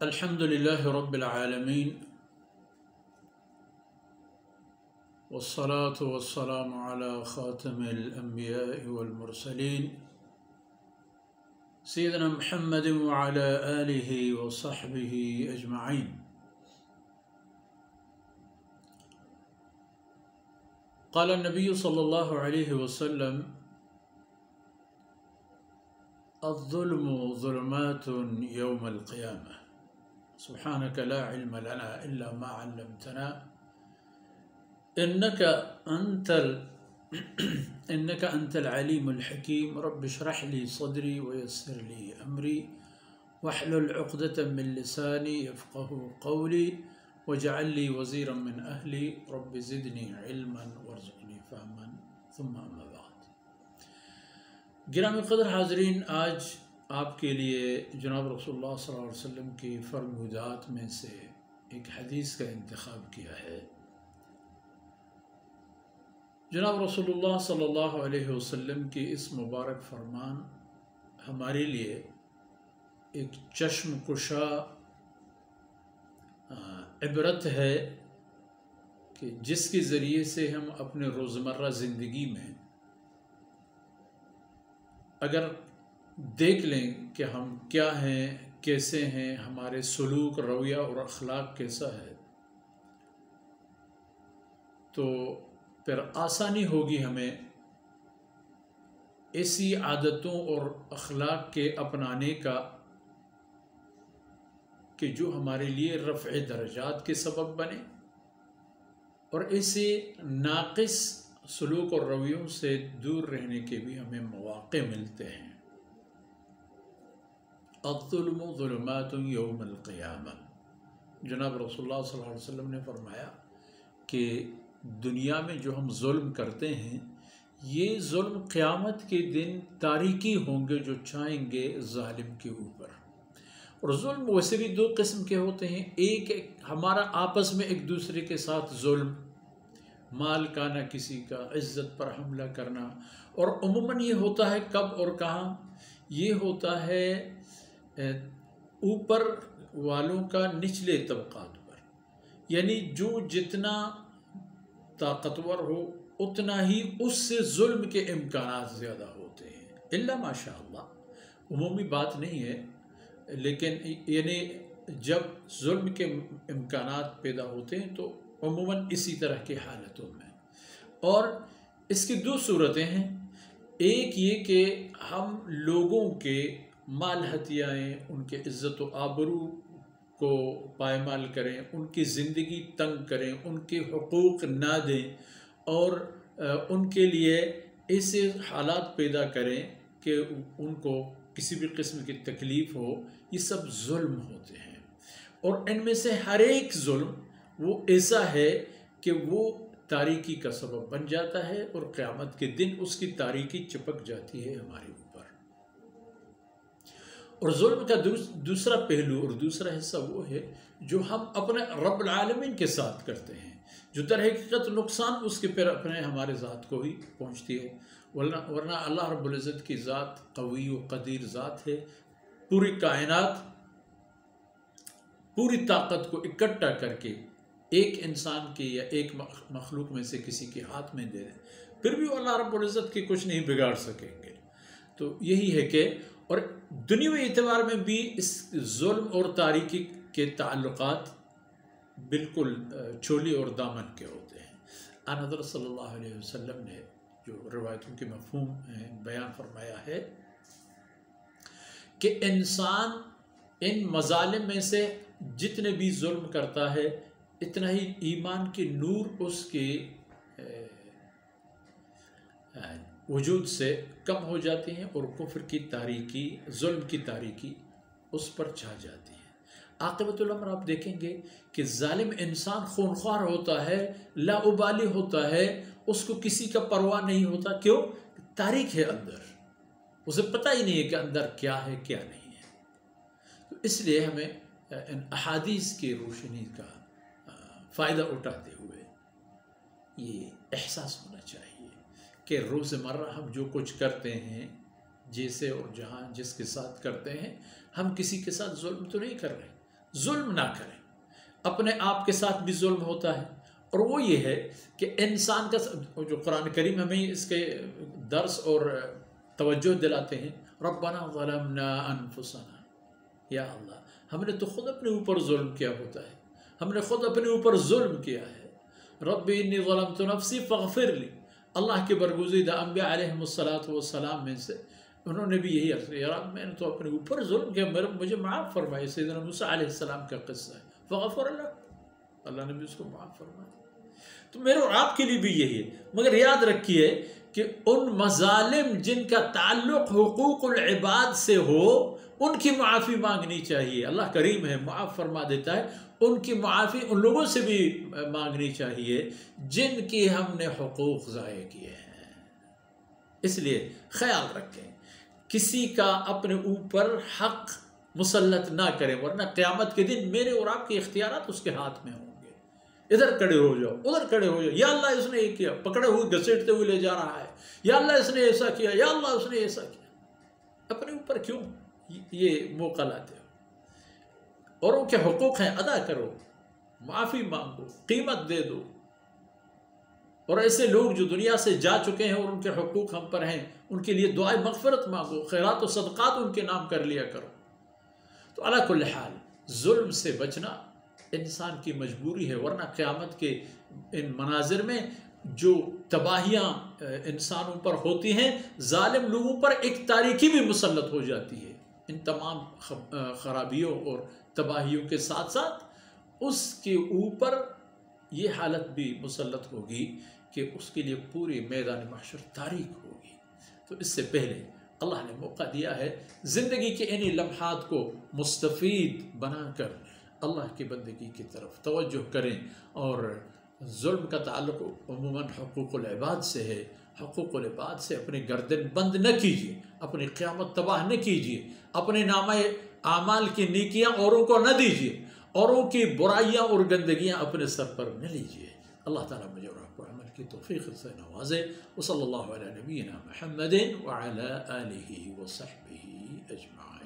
الحمد لله رب العالمين والصلاة والسلام على خاتم الأنبياء والمرسلين سيدنا محمد وعلى آله وصحبه أجمعين. قال النبي صلى الله عليه وسلم: الظلم ظلمات يوم القيامة سبحانك لا علم لنا إلا ما علمتنا إنك أنت العليم الحكيم. رب اشرح لي صدري ويسر لي أمري واحلل عقدة من لساني يفقه قولي واجعل لي وزيرا من أهلي رب زدني علما وارزقني فهما ثم أما بعد. گرامی قدر حاضرین، آج آپ کے لیے جناب رسول اللہ صلی اللہ علیہ وسلم کی فرمودات میں سے ایک حدیث کا انتخاب کیا ہے. جناب رسول اللہ صلی اللہ علیہ وسلم کی اس مبارک فرمان ہمارے لیے ایک چشم کشا عبرت ہے کہ جس کے ذریعے سے ہم اپنے روزمرہ زندگی میں اگر دیکھ لیں کہ ہم کیا ہیں، کیسے ہیں، ہمارے سلوک، رویہ اور اخلاق کیسا ہے، تو پھر آسانی ہوگی ہمیں ایسی عادتوں اور اخلاق کے اپنانے کا کہ جو ہمارے لیے رفع درجات کے سبب بنے، اور ایسے ناقص سلوک اور رویوں سے دور رہنے کے بھی ہمیں مواقع ملتے ہیں. الظلم ظلمات یوم القیامہ. جناب رسول اللہ صلی اللہ علیہ وسلم نے فرمایا کہ دنیا میں جو ہم ظلم کرتے ہیں، یہ ظلم قیامت کے دن تاریکی ہوں گے جو چھائیں گے ظالم کے اوپر. اور ظلم ویسے بھی دو قسم کے ہوتے ہیں. ایک ہمارا آپس میں ایک دوسرے کے ساتھ ظلم، مال کا نہ کسی کا، عزت پر حملہ کرنا، اور عموماً یہ ہوتا ہے کب اور کہاں؟ یہ ہوتا ہے اوپر والوں کا نچلے طبقات پر. یعنی جو جتنا طاقتور ہو اتنا ہی اس سے ظلم کے امکانات زیادہ ہوتے ہیں. الا ماشاء اللہ، عمومی بات نہیں ہے، لیکن یعنی جب ظلم کے امکانات پیدا ہوتے ہیں تو عموماً اسی طرح کی حالتوں میں. اور اس کی دو صورتیں ہیں. ایک یہ کہ ہم لوگوں کے مال ہتھیائیں، ان کے عزت و آبرو کو پائمال کریں، ان کی زندگی تنگ کریں، ان کے حقوق نہ دیں، اور ان کے لیے ایسے حالات پیدا کریں کہ ان کو کسی بھی قسم کی تکلیف ہو. یہ سب ظلم ہوتے ہیں. اور ان میں سے ہر ایک ظلم وہ ایسا ہے کہ وہ تاریکی کا سبب بن جاتا ہے، اور قیامت کے دن اس کی تاریکی چپک جاتی ہے ہمارے اوپر. اور ظلم کا دوسرا پہلو اور دوسرا حصہ وہ ہے جو ہم اپنے رب العالمین کے ساتھ کرتے ہیں، جو در حقیقت نقصان اس کے پھر اپنے ہمارے ذات کو ہی پہنچتی ہے. ورنہ اللہ رب العزت کی ذات قوی و قدیر ذات ہے. پوری کائنات پوری طاقت کو اکٹھا کر کے ایک انسان کے یا ایک مخلوق میں سے کسی کے ہاتھ میں دے دیں، پھر بھی وہ اللہ رب العزت کی کچھ نہیں بگاڑ سکیں گے. تو یہی ہے کہ اور دنیاوی اعتبار میں بھی اس ظلم اور تاریکی کے تعلقات بالکل چولی اور دامن کے ہوتے ہیں. آن حضرت صلی اللہ علیہ وسلم نے جو روایتوں کے مفہوم بیان فرمایا ہے کہ انسان ان مظالم میں سے جتنے بھی ظلم کرتا ہے اتنا ہی ایمان کے نور اس کے وجود سے کم ہو جاتے ہیں، اور کفر کی تاریکی، ظلم کی تاریکی اس پر چھا جاتی ہے. عاقبت الامر آپ دیکھیں گے کہ ظالم انسان خونخوار ہوتا ہے، لا ابالی ہوتا ہے، اس کو کسی کا پرواہ نہیں ہوتا. کیوں؟ تاریک ہے اندر، اسے پتہ ہی نہیں ہے کہ اندر کیا ہے کیا نہیں ہے. تو اس لیے ہمیں ان احادیث کی روشنی کا فائدہ اٹھاتے ہوئے یہ احساس ہونا چاہیے کہ روزمرہ ہم جو کچھ کرتے ہیں، جیسے اور جہاں جس کے ساتھ کرتے ہیں، ہم کسی کے ساتھ ظلم تو نہیں کر رہے. ظلم نہ کریں. اپنے آپ کے ساتھ بھی ظلم ہوتا ہے، اور وہ یہ ہے کہ انسان کا جو قرآن کریم ہمیں اس کے درس اور توجہ دلاتے ہیں، ربنا ظلمنا انفسنا، یا اللہ ہم نے تو خود اپنے اوپر ظلم کیا ہوتا ہے، ہم نے خود اپنے اوپر ظلم کیا ہے. رب انی ظلمت نفسی فاغفر لی. اللہ کے برگزیدہ انبیاء علیہم السلام میں سے انہوں نے بھی یہی عرض کیا، یا رب میں نے تو اپنے اوپر ظلم کیا، مجھے معاف فرمائے. سیدنا موسیٰ علیہ السلام کا قصہ ہے، فغفر اللہ نے بھی اس کو معاف فرمایا. تو میرے اور آپ کے لیے بھی یہی ہے. مگر یاد رکھیے کہ ان مظالم جن کا تعلق حقوق العباد سے ہو ان کی معافی مانگنی چاہیے. اللہ کریم ہے، معاف فرما دیتا ہے. ان کی معافی ان لوگوں سے بھی مانگنی چاہیے جن کی ہم نے حقوق ضائع کیے ہیں. اس لیے خیال رکھیں کسی کا اپنے اوپر حق مسلط نہ کریں، ورنہ قیامت کے دن میرے اور آپ کے اختیارات اس کے ہاتھ میں ہوں گے. ادھر کھڑے ہو جاؤ، ادھر کھڑے ہو جاؤ، یا اللہ اس نے یہ کیا، پکڑے ہوئے گھسیٹتے ہوئے لے جا رہا ہے، یا اللہ اس نے ایسا کیا، یا اللہ اس نے ایسا کیا. اپنے اوپر کیوں یہ موقع لاتے ہو؟ اوروں کے حقوق ہیں، ادا کرو، معافی مانگو، قیمت دے دو. اور ایسے لوگ جو دنیا سے جا چکے ہیں اور ان کے حقوق ہم پر ہیں، ان کے لیے دعائے مغفرت مانگو، خیرات و صدقات ان کے نام کر لیا کرو. تو علی کل حال ظلم سے بچنا انسان کی مجبوری ہے، ورنہ قیامت کے ان مناظر میں جو تباہیاں انسانوں پر ہوتی ہیں، ظالم لوگوں پر ایک تاریکی بھی مسلط ہو جاتی ہے. ان تمام خرابیوں اور تباہیوں کے ساتھ ساتھ اس کے اوپر یہ حالت بھی مسلط ہوگی کہ اس کے لیے پوری میدان محشر تاریک ہوگی. تو اس سے پہلے اللہ نے موقع دیا ہے زندگی کے انہی لمحات کو مستفید بنا کر اللہ کی بندگی کی طرف توجہ کریں. اور ظلم کا تعلق عموماً حقوق العباد سے ہے. حقوق العباد سے اپنی گردن بند نہ کیجیے، اپنی قیامت تباہ نہ کیجیے، اپنے نامہ اعمال کی نیکیاں اوروں کو نہ دیجیے، اوروں کی برائیاں اور گندگیاں اپنے سر پر نہ لیجیے. اللہ تعالیٰ مجھے اور آپ کو عمل کی توفیق سے نوازے. وصلی اللہ علی نبینا محمد وعلی آلہ وصحبہ اجمعین.